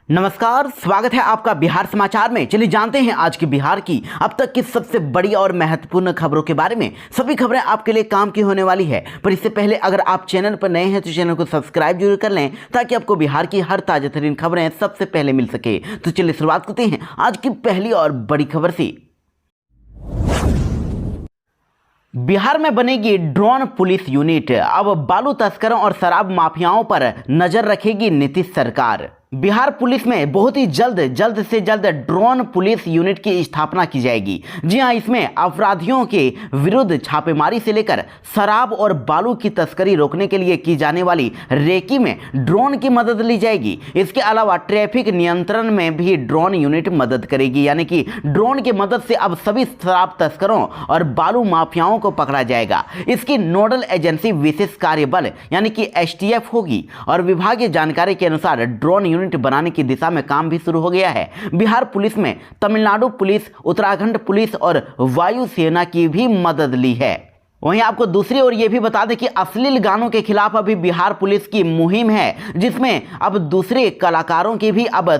नमस्कार, स्वागत है आपका बिहार समाचार में। चलिए जानते हैं आज की बिहार की अब तक की सबसे बड़ी और महत्वपूर्ण खबरों के बारे में। सभी खबरें आपके लिए काम की होने वाली है, पर इससे पहले अगर आप चैनल पर नए हैं तो चैनल को सब्सक्राइब जरूर कर लें ताकि आपको बिहार की हर ताजा तरीन खबरें सबसे पहले मिल सके। तो चलिए शुरुआत करते हैं आज की पहली और बड़ी खबर से। बिहार में बनेगी ड्रोन पुलिस यूनिट। अब बालू तस्करों और शराब माफियाओं पर नजर रखेगी नीतीश सरकार। बिहार पुलिस में बहुत ही जल्द से जल्द ड्रोन पुलिस यूनिट की स्थापना की जाएगी। जी हां, इसमें अपराधियों के विरुद्ध छापेमारी से लेकर शराब और बालू की तस्करी रोकने के लिए की जाने वाली रेकी में ड्रोन की मदद ली जाएगी। इसके अलावा ट्रैफिक नियंत्रण में भी ड्रोन यूनिट मदद करेगी, यानी कि ड्रोन की मदद से अब सभी शराब तस्करों और बालू माफियाओं को पकड़ा जाएगा। इसकी नोडल एजेंसी विशेष कार्य बल यानी कि एसटीएफ होगी और विभागीय जानकारी के अनुसार ड्रोन यूनिट बनाने की दिशा में काम भी शुरू हो गया है। बिहार पुलिस में तमिलनाडु पुलिस, उत्तराखंड पुलिस और वायुसेना की भी मदद ली है। वहीं आपको दूसरी ओर यह भी बता दें कि अश्लील गानों के खिलाफ अभी बिहार पुलिस की मुहिम है, जिसमें अब दूसरे कलाकारों की भी अब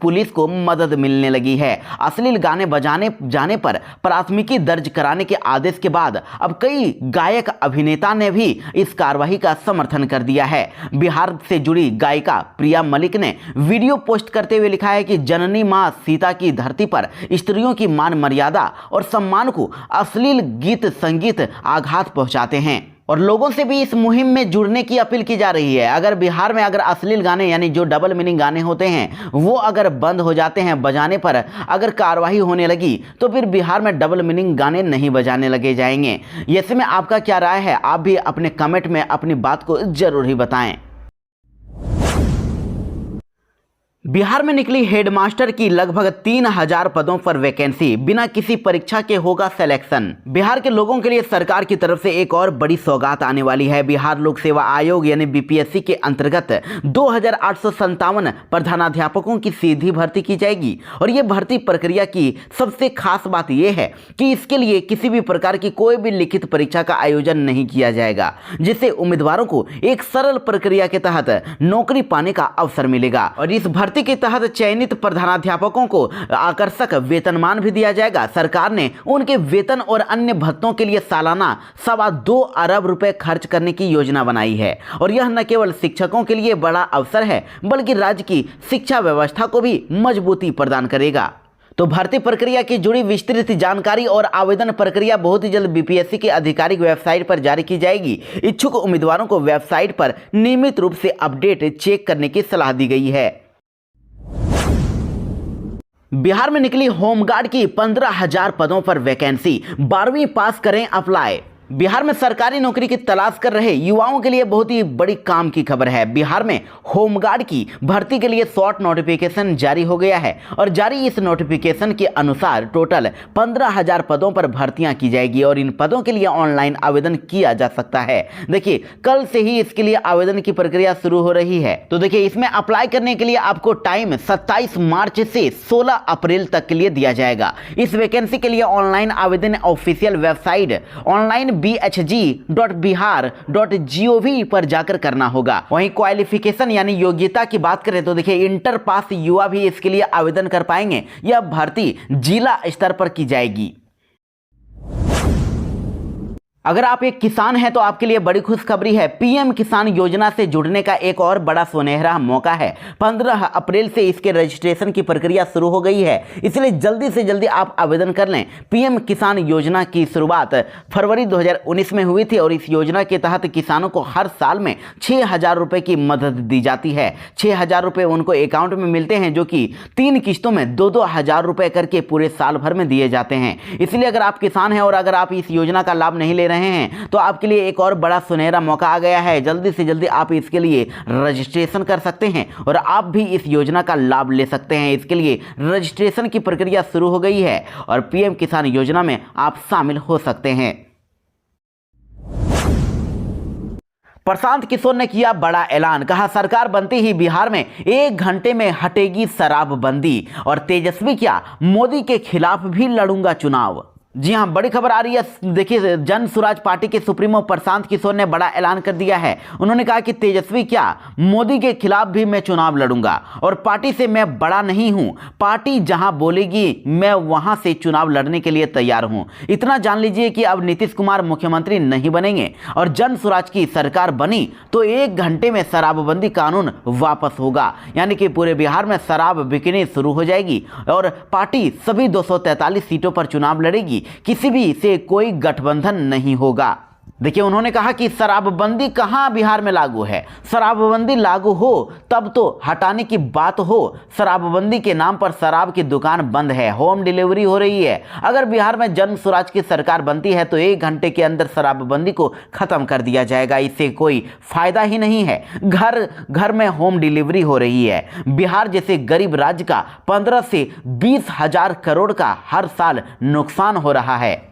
पुलिस को मदद मिलने लगी है। अश्लील गाने बजाने जाने पर प्राथमिकी दर्ज कराने के आदेश के बाद अब कई गायक अभिनेता ने भी इस कार्रवाई का समर्थन कर दिया है। बिहार से जुड़ी गायिका प्रिया मलिक ने वीडियो पोस्ट करते हुए लिखा है कि जननी मां सीता की धरती पर स्त्रियों की मान मर्यादा और सम्मान को अश्लील गीत संगीत आघात पहुंचाते हैं और लोगों से भी इस मुहिम में जुड़ने की अपील की जा रही है। अगर बिहार में अगर अश्लील गाने यानी जो डबल मीनिंग गाने होते हैं वो अगर बंद हो जाते हैं, बजाने पर अगर कार्रवाई होने लगी तो फिर बिहार में डबल मीनिंग गाने नहीं बजाने लगे जाएंगे। ऐसे में आपका क्या राय है? आप भी अपने कमेंट में अपनी बात को जरूर ही बताएं। बिहार में निकली हेडमास्टर की लगभग 3000 पदों पर वैकेंसी, बिना किसी परीक्षा के होगा सिलेक्शन। बिहार के लोगों के लिए सरकार की तरफ से एक और बड़ी सौगात आने वाली है। बिहार लोक सेवा आयोग यानी बीपीएससी के अंतर्गत 2857 प्रधानाध्यापकों की सीधी भर्ती की जाएगी और यह भर्ती प्रक्रिया की सबसे खास बात यह है कि इसके लिए किसी भी प्रकार की कोई भी लिखित परीक्षा का आयोजन नहीं किया जाएगा, जिससे उम्मीदवारों को एक सरल प्रक्रिया के तहत नौकरी पाने का अवसर मिलेगा। और इस भर्ती के तहत चयनित प्रधानाध्यापकों को आकर्षक वेतनमान भी दिया जाएगा। सरकार ने उनके वेतन और अन्य भत्तों के लिए सालाना 2.25 अरब रुपए खर्च करने की योजना बनाई है और यह न केवल शिक्षकों के लिए बड़ा अवसर है बल्कि राज्य की शिक्षा व्यवस्था को भी मजबूती प्रदान करेगा। तो भर्ती प्रक्रिया की जुड़ी विस्तृत जानकारी और आवेदन प्रक्रिया बहुत ही जल्द बीपीएससी के आधिकारिक वेबसाइट पर जारी की जाएगी। इच्छुक उम्मीदवारों को वेबसाइट पर नियमित रूप से अपडेट चेक करने की सलाह दी गई है। बिहार में निकली होमगार्ड की 15,000 पदों पर वैकेंसी, 12वीं पास करें अप्लाई। बिहार में सरकारी नौकरी की तलाश कर रहे युवाओं के लिए बहुत ही बड़ी काम की खबर है। बिहार में होमगार्ड की भर्ती के लिए शॉर्ट नोटिफिकेशन जारी हो गया है और जारी इस नोटिफिकेशन के अनुसार टोटल 15,000 पदों पर भर्तियां की जाएगी और इन पदों के लिए ऑनलाइन आवेदन किया जा सकता है। देखिए, कल से ही इसके लिए आवेदन की प्रक्रिया शुरू हो रही है। तो देखिए, इसमें अप्लाई करने के लिए आपको टाइम 27 मार्च से 16 अप्रैल तक के लिए दिया जाएगा। इस वैकेंसी के लिए ऑनलाइन आवेदन ऑफिशियल वेबसाइट ऑनलाइन bhg.bihar.gov पर जाकर करना होगा। वहीं क्वालिफिकेशन यानी योग्यता की बात करें तो देखिए, इंटर पास युवा भी इसके लिए आवेदन कर पाएंगे। यह भर्ती जिला स्तर पर की जाएगी। अगर आप एक किसान हैं तो आपके लिए बड़ी खुशखबरी है। पीएम किसान योजना से जुड़ने का एक और बड़ा सुनहरा मौका है। 15 अप्रैल से इसके रजिस्ट्रेशन की प्रक्रिया शुरू हो गई है, इसलिए जल्दी से जल्दी आप आवेदन कर लें। पीएम किसान योजना की शुरुआत फरवरी 2019 में हुई थी और इस योजना के तहत किसानों को हर साल में 6,000 रुपए की मदद दी जाती है। 6,000 रुपए उनको अकाउंट में मिलते हैं, जो कि 3 किस्तों में 2-2 हज़ार रुपए करके पूरे साल भर में दिए जाते हैं। इसलिए अगर आप किसान हैं और अगर आप इस योजना का लाभ नहीं ले रहे हैं तो आपके लिए एक और बड़ा सुनहरा मौका आ गया है। जल्दी से जल्दी आप इसके लिए रजिस्ट्रेशन कर सकते हैं और आप भी इस योजना का लाभ ले सकते हैं। इसके लिए रजिस्ट्रेशन की प्रक्रिया शुरू हो गई है और पीएम किसान योजना में आप शामिल हो सकते हैं। प्रशांत किशोर ने किया बड़ा ऐलान, कहा सरकार बनते ही बिहार में 1 घंटे में हटेगी शराबबंदी और तेजस्वी क्या, मोदी के खिलाफ भी लड़ूंगा चुनाव। जी हां, बड़ी खबर आ रही है। देखिए, जन स्वराज पार्टी के सुप्रीमो प्रशांत किशोर ने बड़ा ऐलान कर दिया है। उन्होंने कहा कि तेजस्वी क्या, मोदी के खिलाफ भी मैं चुनाव लड़ूंगा और पार्टी से मैं बड़ा नहीं हूं। पार्टी जहां बोलेगी मैं वहां से चुनाव लड़ने के लिए तैयार हूं। इतना जान लीजिए कि अब नीतीश कुमार मुख्यमंत्री नहीं बनेंगे और जन स्वराज की सरकार बनी तो 1 घंटे में शराबबंदी कानून वापस होगा, यानी कि पूरे बिहार में शराब बिकनी शुरू हो जाएगी और पार्टी सभी 243 सीटों पर चुनाव लड़ेगी। किसी भी से कोई गठबंधन नहीं होगा। देखिए, उन्होंने कहा कि शराबबंदी कहां बिहार में लागू है। शराबबंदी लागू हो तब तो हटाने की बात हो। शराबबंदी के नाम पर शराब की दुकान बंद है, होम डिलीवरी हो रही है। अगर बिहार में जन स्वराज की सरकार बनती है तो 1 घंटे के अंदर शराबबंदी को खत्म कर दिया जाएगा। इससे कोई फायदा ही नहीं है। घर घर में होम डिलीवरी हो रही है। बिहार जैसे गरीब राज्य का 15 से 20 हजार करोड़ का हर साल नुकसान हो रहा है।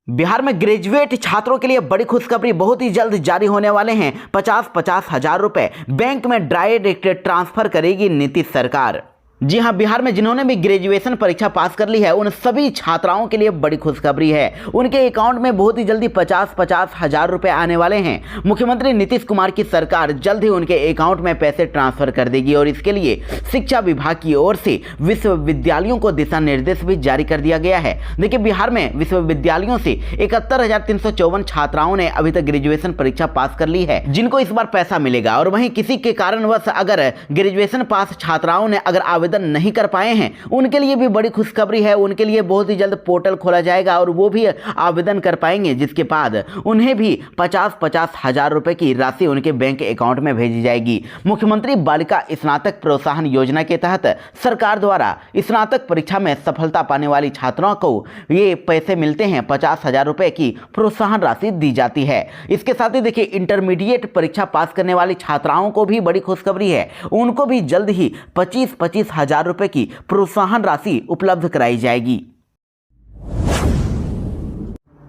बिहार में ग्रेजुएट छात्रों के लिए बड़ी खुशखबरी, बहुत ही जल्द जारी होने वाले हैं 50-50 हजार रुपए। बैंक में डायरेक्ट ट्रांसफर करेगी नीतीश सरकार। जी हां, बिहार में जिन्होंने भी ग्रेजुएशन परीक्षा पास कर ली है उन सभी छात्राओं के लिए बड़ी खुशखबरी है। उनके अकाउंट में बहुत ही जल्दी 50-50 हजार रुपए आने वाले हैं। मुख्यमंत्री नीतीश कुमार की सरकार जल्द ही उनके अकाउंट में पैसे ट्रांसफर कर देगी और इसके लिए शिक्षा विभाग की ओर से विश्वविद्यालयों को दिशा निर्देश भी जारी कर दिया गया है। देखिए, बिहार में विश्वविद्यालयों से 71,354 छात्राओं ने अभी तक ग्रेजुएशन परीक्षा पास कर ली है, जिनको इस बार पैसा मिलेगा। और वहीं किसी के कारणवश अगर ग्रेजुएशन पास छात्राओं ने अगर नहीं कर पाए हैं, उनके लिए भी बड़ी खुशखबरी है। उनके लिए बहुत ही जल्द पोर्टल खोला जाएगा और वो भी आवेदन कर पाएंगे, जिसके बाद उन्हें भी 50-50 हजार रुपए की राशि उनके बैंक अकाउंट में भेजी जाएगी। मुख्यमंत्री बालिका स्नातक प्रोत्साहन योजना के तहत सरकार द्वारा स्नातक परीक्षा में सफलता पाने वाली छात्राओं को ये पैसे मिलते हैं। 50 हजार रुपए की प्रोत्साहन राशि दी जाती है। इसके साथ ही देखिए, इंटरमीडिएट परीक्षा पास करने वाली छात्राओं को भी बड़ी खुशखबरी है। उनको भी जल्द ही 25-25 हजार रुपए की प्रोत्साहन राशि उपलब्ध कराई जाएगी।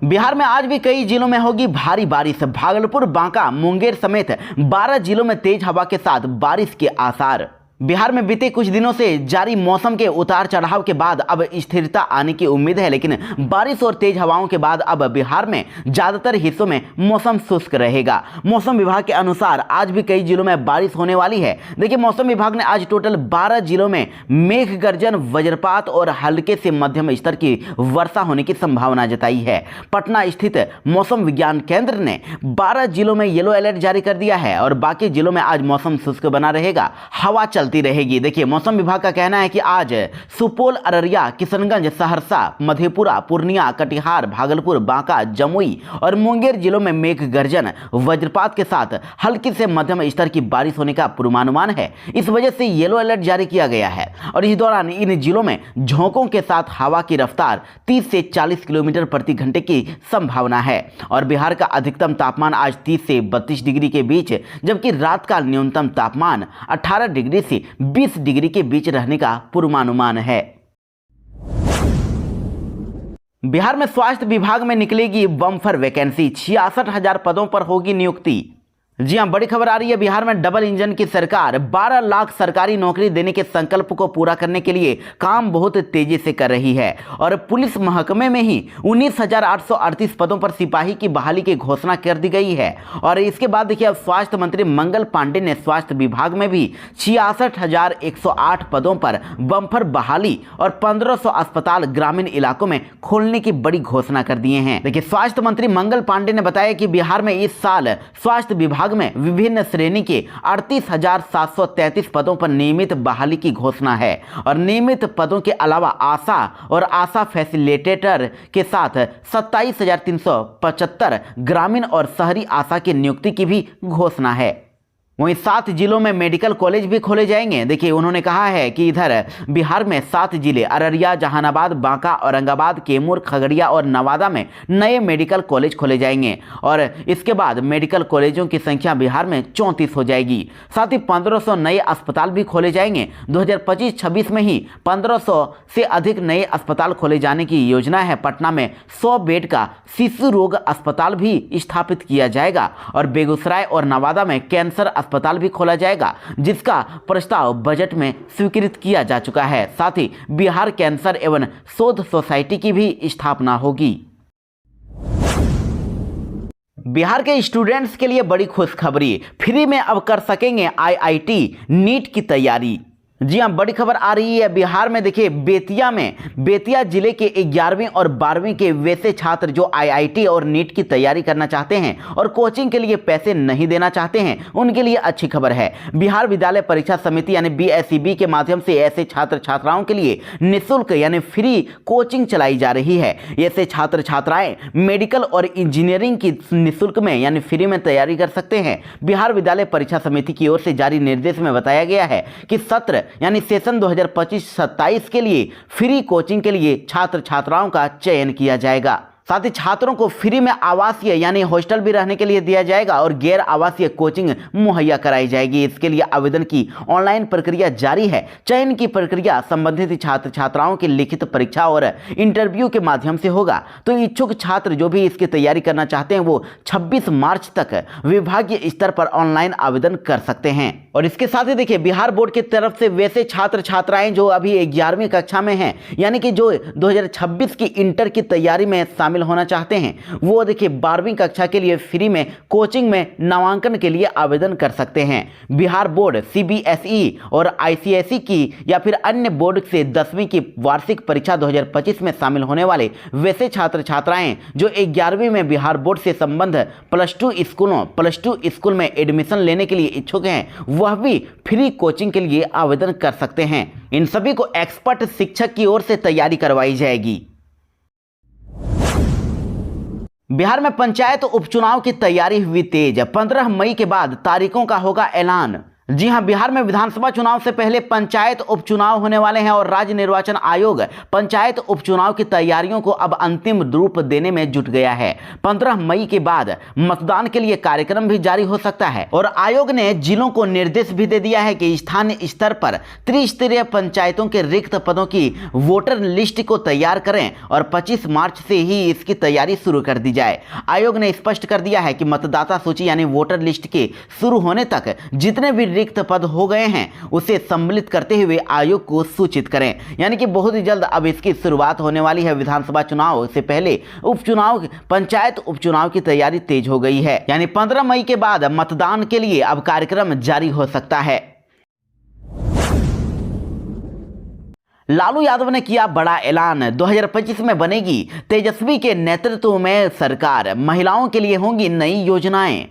बिहार में आज भी कई जिलों में होगी भारी बारिश। भागलपुर, बांका, मुंगेर समेत 12 जिलों में तेज हवा के साथ बारिश के आसार। बिहार में बीते कुछ दिनों से जारी मौसम के उतार चढ़ाव के बाद अब स्थिरता आने की उम्मीद है, लेकिन बारिश और तेज हवाओं के बाद अब बिहार में ज्यादातर हिस्सों में मौसम शुष्क रहेगा। मौसम विभाग के अनुसार आज भी कई जिलों में बारिश होने वाली है। देखिए, मौसम विभाग ने आज टोटल 12 जिलों में मेघ गर्जन, वज्रपात और हल्के से मध्यम स्तर की वर्षा होने की संभावना जताई है। पटना स्थित मौसम विज्ञान केंद्र ने 12 जिलों में येलो अलर्ट जारी कर दिया है और बाकी जिलों में आज मौसम शुष्क बना रहेगा, हवा चलती रहेगी। देखिए, मौसम विभाग का कहना है कि आज सुपौल, अररिया, किशनगंज, सहरसा, मधेपुरा, पूर्णिया, कटिहार, भागलपुर, बांका, जमुई और मुंगेर जिलों में मेघ गर्जन, वज्रपात के साथ हल्की से मध्यम स्तर की बारिश होने का पूर्वानुमान है। इस वजह से येलो अलर्ट जारी किया गया है और इस दौरान इन जिलों में झोंकों के साथ हवा की रफ्तार 30 से 40 किलोमीटर प्रति घंटे की संभावना है। और बिहार का अधिकतम तापमान आज 30 से 32 डिग्री के बीच, जबकि रात का न्यूनतम तापमान 18 डिग्री से 20 डिग्री के बीच रहने का पूर्वानुमान है। बिहार में स्वास्थ्य विभाग में निकलेगी बम्पर वैकेंसी, 66 हजार पदों पर होगी नियुक्ति। जी हां, बड़ी खबर आ रही है। बिहार में डबल इंजन की सरकार 12 लाख सरकारी नौकरी देने के संकल्प को पूरा करने के लिए काम बहुत तेजी से कर रही है और पुलिस महकमे में ही 19,838 पदों पर सिपाही की बहाली की घोषणा कर दी गई है। और इसके बाद देखिए, अब स्वास्थ्य मंत्री मंगल पांडे ने स्वास्थ्य विभाग में भी 66,108 पदों पर बम्पर बहाली और 1500 अस्पताल ग्रामीण इलाकों में खोलने की बड़ी घोषणा कर दिए हैं। देखिए, स्वास्थ्य मंत्री मंगल पांडे ने बताया कि बिहार में इस साल स्वास्थ्य विभाग में विभिन्न श्रेणी के 38,733 पदों पर नियमित बहाली की घोषणा है और नियमित पदों के अलावा आशा और आशा फैसिलिटेटर के साथ 27,375 ग्रामीण और शहरी आशा की नियुक्ति की भी घोषणा है। वहीं 7 जिलों में मेडिकल कॉलेज भी खोले जाएंगे। देखिए, उन्होंने कहा है कि इधर बिहार में 7 जिले अररिया, जहानाबाद, बांका, औरंगाबाद, कैमूर, खगड़िया और नवादा में नए मेडिकल कॉलेज खोले जाएंगे और इसके बाद मेडिकल कॉलेजों की संख्या बिहार में 34 हो जाएगी। साथ ही 1500 नए अस्पताल भी खोले जाएंगे। 2025-26 में ही 1500 से अधिक नए अस्पताल खोले जाने की योजना है। पटना में 100 बेड का शिशु रोग अस्पताल भी स्थापित किया जाएगा और बेगूसराय और नवादा में कैंसर अस्पताल भी खोला जाएगा, जिसका प्रस्ताव बजट में स्वीकृत किया जा चुका है। साथ ही बिहार कैंसर एवं शोध सोसाइटी की भी स्थापना होगी। बिहार के स्टूडेंट्स के लिए बड़ी खुशखबरी, फ्री में अब कर सकेंगे आईआईटी नीट की तैयारी। जी हाँ, बड़ी खबर आ रही है बिहार में। देखिए बेतिया जिले के 11वीं और 12वीं के वैसे छात्र जो आईआईटी और नीट की तैयारी करना चाहते हैं और कोचिंग के लिए पैसे नहीं देना चाहते हैं, उनके लिए अच्छी खबर है। बिहार विद्यालय परीक्षा समिति यानी बीएसईबी के माध्यम से ऐसे छात्र छात्राओं के लिए निःशुल्क यानी फ्री कोचिंग चलाई जा रही है। ऐसे छात्र छात्राएं मेडिकल और इंजीनियरिंग की निःशुल्क में यानी फ्री में तैयारी कर सकते हैं। बिहार विद्यालय परीक्षा समिति की ओर से जारी निर्देश में बताया गया है कि सत्र यानी सेशन 2025-27 के लिए फ्री कोचिंग के लिए छात्र छात्राओं का चयन किया जाएगा। साथ ही छात्रों को फ्री में आवासीय यानी हॉस्टल भी रहने के लिए दिया जाएगा और गैर आवासीय कोचिंग मुहैया कराई जाएगी। इसके लिए आवेदन की ऑनलाइन प्रक्रिया जारी है। चयन की प्रक्रिया संबंधित छात्र छात्राओं की लिखित परीक्षा और इंटरव्यू के माध्यम से होगा। तो इच्छुक छात्र जो भी इसकी तैयारी करना चाहते हैं वो 26 मार्च तक विभागीय स्तर पर ऑनलाइन आवेदन कर सकते हैं। और इसके साथ ही देखिए बिहार बोर्ड की तरफ से वैसे छात्र छात्राएं जो अभी 11वीं कक्षा में हैं यानी कि जो 2026 की इंटर की तैयारी में शामिल होना चाहते हैं, वो देखिए 12वीं कक्षा के लिए फ्री में कोचिंग में नामांकन के लिए आवेदन कर सकते हैं। बिहार बोर्ड सीबीएसई और आईसीएसई की या फिर अन्य बोर्ड से 10वीं की वार्षिक परीक्षा 2025 में शामिल होने वाले वैसे छात्र छात्राएं जो 11वीं में बिहार बोर्ड से संबंध प्लस टू स्कूल में एडमिशन लेने के लिए इच्छुक हैं, वह भी फ्री कोचिंग के लिए आवेदन कर सकते हैं। इन सभी को एक्सपर्ट शिक्षक की ओर से तैयारी करवाई जाएगी। बिहार में पंचायत उपचुनाव की तैयारी हुई तेज, 15 मई के बाद तारीखों का होगा ऐलान। जी हां, बिहार में विधानसभा चुनाव से पहले पंचायत उपचुनाव होने वाले हैं और राज्य निर्वाचन आयोग पंचायत उपचुनाव की तैयारियों को अब अंतिम रूप देने में जुट गया है। 15 मई के बाद मतदान के लिए कार्यक्रम भी जारी हो सकता है और आयोग ने जिलों को निर्देश भी दे दिया है कि स्थानीय स्तर पर त्रिस्तरीय पंचायतों के रिक्त पदों की वोटर लिस्ट को तैयार करें और 25 मार्च से ही इसकी तैयारी शुरू कर दी जाए। आयोग ने स्पष्ट कर दिया है कि मतदाता सूची यानी वोटर लिस्ट के शुरू होने तक जितने भी रिक्त पद हो गए हैं उसे सम्मिलित करते हुए आयोग को सूचित करें। यानी कि बहुत ही जल्द अब इसकी शुरुआत होने वाली है। विधानसभा चुनाव से पहले उपचुनाव पंचायत उपचुनाव की तैयारी तेज हो गई है। यानी 15 मई के बाद मतदान के लिए अब कार्यक्रम जारी हो सकता है। लालू यादव ने किया बड़ा ऐलान, 2025 में बनेगी तेजस्वी के नेतृत्व में सरकार, महिलाओं के लिए होंगी नई योजनाएं।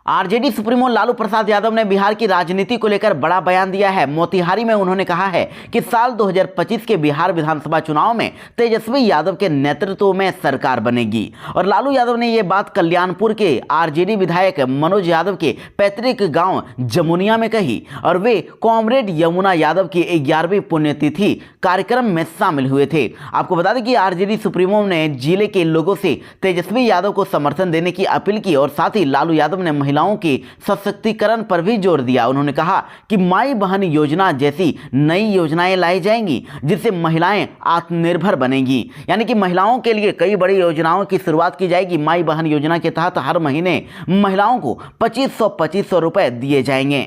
आरजेडी सुप्रीमो लालू प्रसाद यादव ने बिहार की राजनीति को लेकर बड़ा बयान दिया है। मोतिहारी में उन्होंने कहा है कि साल 2025 के बिहार विधानसभा चुनाव में तेजस्वी यादव के नेतृत्व में सरकार बनेगी। और लालू यादव ने यह बात कल्याणपुर के आरजेडी विधायक मनोज यादव के पैतृक गांव जमुनिया में कही और वे कॉमरेड यमुना यादव की 11वीं पुण्यतिथि कार्यक्रम में शामिल हुए थे। आपको बता दें कि आरजेडी सुप्रीमो ने जिले के लोगों से तेजस्वी यादव को समर्थन देने की अपील की और साथ ही लालू यादव ने महिलाओं के सशक्तिकरण पर भी जोर दिया। उन्होंने कहा कि माई बहन योजना जैसी नई योजनाएं लाई जाएंगी जिससे महिलाएं आत्मनिर्भर बनेंगी। यानी कि महिलाओं के लिए कई बड़ी योजनाओं की शुरुआत की जाएगी। माई बहन योजना के तहत हर महीने महिलाओं को 2500 रुपए दिए जाएंगे।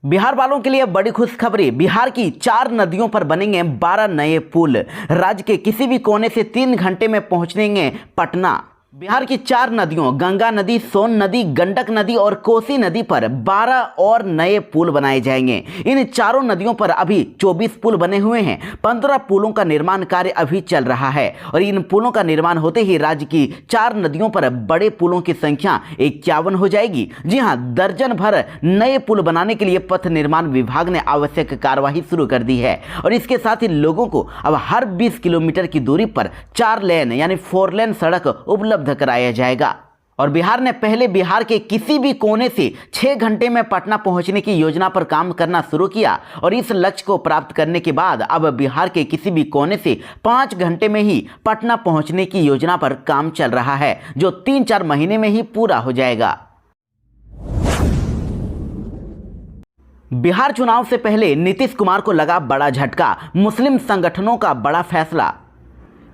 बिहार वालों के लिए बड़ी खुशखबरी, बिहार की 4 नदियों पर बनेंगे 12 नए पुल। राज्य के किसी भी कोने से 3 घंटे में पहुंचेंगे पटना। बिहार की 4 नदियों गंगा नदी, सोन नदी, गंडक नदी और कोसी नदी पर 12 और नए पुल बनाए जाएंगे। इन चारों नदियों पर अभी 24 पुल बने हुए हैं। 15 पुलों का निर्माण कार्य अभी चल रहा है और इन पुलों का निर्माण होते ही राज्य की 4 नदियों पर बड़े पुलों की संख्या 51 हो जाएगी। जी हां, दर्जन भर नए पुल बनाने के लिए पथ निर्माण विभाग ने आवश्यक कार्यवाही शुरू कर दी है और इसके साथ ही लोगों को अब हर 20 किलोमीटर की दूरी पर 4 लेन यानी 4 लेन सड़क उपलब्ध कराया जाएगा। और बिहार ने पहले बिहार के किसी भी कोने से 6 घंटे में पटना पहुंचने की योजना पर काम करना शुरू किया और इस लक्ष्य को प्राप्त करने के बाद अब बिहार के किसी भी कोने से 5 घंटे में ही पटना पहुंचने की योजना पर काम चल रहा है, जो 3-4 महीने में ही पूरा हो जाएगा। बिहार चुनाव से पहले नीतीश कुमार को लगा बड़ा झटका, मुस्लिम संगठनों का बड़ा फैसला।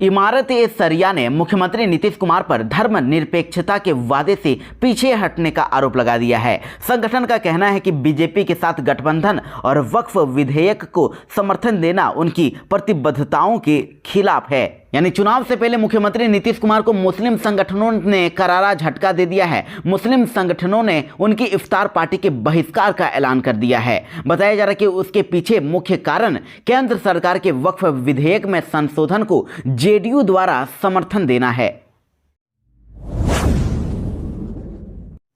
इमारत ए सरिया ने मुख्यमंत्री नीतीश कुमार पर धर्मनिरपेक्षता के वादे से पीछे हटने का आरोप लगा दिया है। संगठन का कहना है कि बीजेपी के साथ गठबंधन और वक्फ विधेयक को समर्थन देना उनकी प्रतिबद्धताओं के खिलाफ है। यानी चुनाव से पहले मुख्यमंत्री नीतीश कुमार को मुस्लिम संगठनों ने करारा झटका दे दिया है। मुस्लिम संगठनों ने उनकी इफ्तार पार्टी के बहिष्कार का ऐलान कर दिया है। बताया जा रहा है कि उसके पीछे मुख्य कारण केंद्र सरकार के वक्फ विधेयक में संशोधन को जेडीयू द्वारा समर्थन देना है।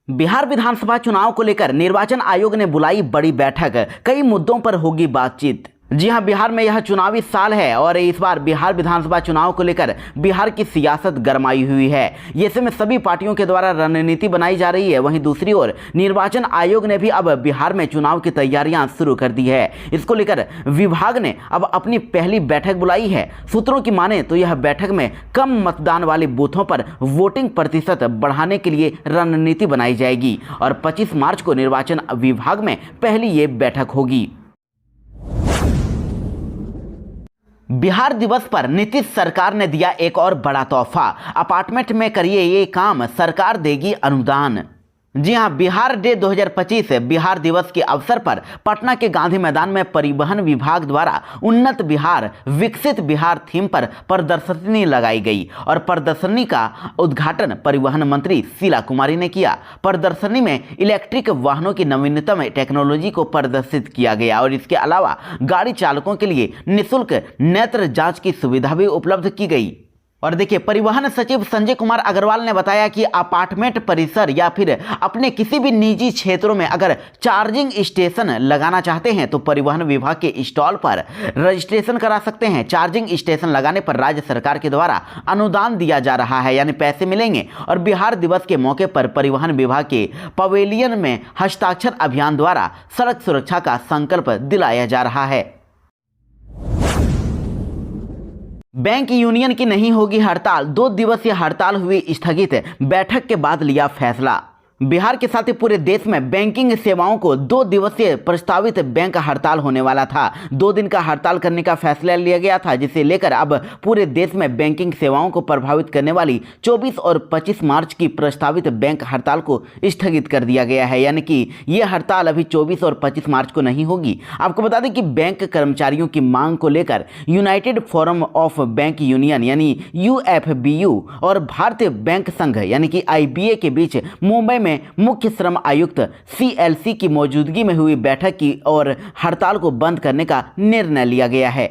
बिहार विधानसभा चुनाव को लेकर निर्वाचन आयोग ने बुलाई बड़ी बैठक, कई मुद्दों पर होगी बातचीत। जी हां, बिहार में यह चुनावी साल है और इस बार बिहार विधानसभा चुनाव को लेकर बिहार की सियासत गरमाई हुई है। ऐसे में सभी पार्टियों के द्वारा रणनीति बनाई जा रही है। वहीं दूसरी ओर निर्वाचन आयोग ने भी अब बिहार में चुनाव की तैयारियां शुरू कर दी है। इसको लेकर विभाग ने अब अपनी पहली बैठक बुलाई है। सूत्रों की माने तो यह बैठक में कम मतदान वाले बूथों पर वोटिंग प्रतिशत बढ़ाने के लिए रणनीति बनाई जाएगी और 25 मार्च को निर्वाचन विभाग में पहली ये बैठक होगी। बिहार दिवस पर नीतीश सरकार ने दिया एक और बड़ा तोहफा, अपार्टमेंट में करिए ये काम, सरकार देगी अनुदान। जी हां, बिहार डे 2025 बिहार दिवस के अवसर पर पटना के गांधी मैदान में परिवहन विभाग द्वारा उन्नत बिहार विकसित बिहार थीम पर प्रदर्शनी लगाई गई और प्रदर्शनी का उद्घाटन परिवहन मंत्री शीला कुमारी ने किया। प्रदर्शनी में इलेक्ट्रिक वाहनों की नवीनतम टेक्नोलॉजी को प्रदर्शित किया गया और इसके अलावा गाड़ी चालकों के लिए निःशुल्क नेत्र जांच की सुविधा भी उपलब्ध की गई। और देखिए, परिवहन सचिव संजय कुमार अग्रवाल ने बताया कि अपार्टमेंट परिसर या फिर अपने किसी भी निजी क्षेत्रों में अगर चार्जिंग स्टेशन लगाना चाहते हैं तो परिवहन विभाग के स्टॉल पर रजिस्ट्रेशन करा सकते हैं। चार्जिंग स्टेशन लगाने पर राज्य सरकार के द्वारा अनुदान दिया जा रहा है, यानी पैसे मिलेंगे। और बिहार दिवस के मौके पर परिवहन विभाग के पवेलियन में हस्ताक्षर अभियान द्वारा सड़क सुरक्षा का संकल्प दिलाया जा रहा है। बैंक यूनियन की नहीं होगी हड़ताल, 2 दिवसीय हड़ताल हुई स्थगित, बैठक के बाद लिया फैसला। बिहार के साथ ही पूरे देश में बैंकिंग सेवाओं को 2 दिवसीय प्रस्तावित बैंक हड़ताल होने वाला था। 2 दिन का हड़ताल करने का फैसला लिया गया था, जिसे लेकर अब पूरे देश में बैंकिंग सेवाओं को प्रभावित करने वाली 24 और 25 मार्च की प्रस्तावित बैंक हड़ताल को स्थगित कर दिया गया है। यानी कि ये हड़ताल अभी 24 और 25 मार्च को नहीं होगी। आपको बता दें कि बैंक कर्मचारियों की मांग को लेकर United forum of bank union यानी UFBU और भारतीय बैंक संघ यानी कि IBA के बीच मुंबई में मुख्य श्रम आयुक्त CLC की मौजूदगी में हुई बैठक की और हड़ताल को बंद करने का निर्णय लिया गया है।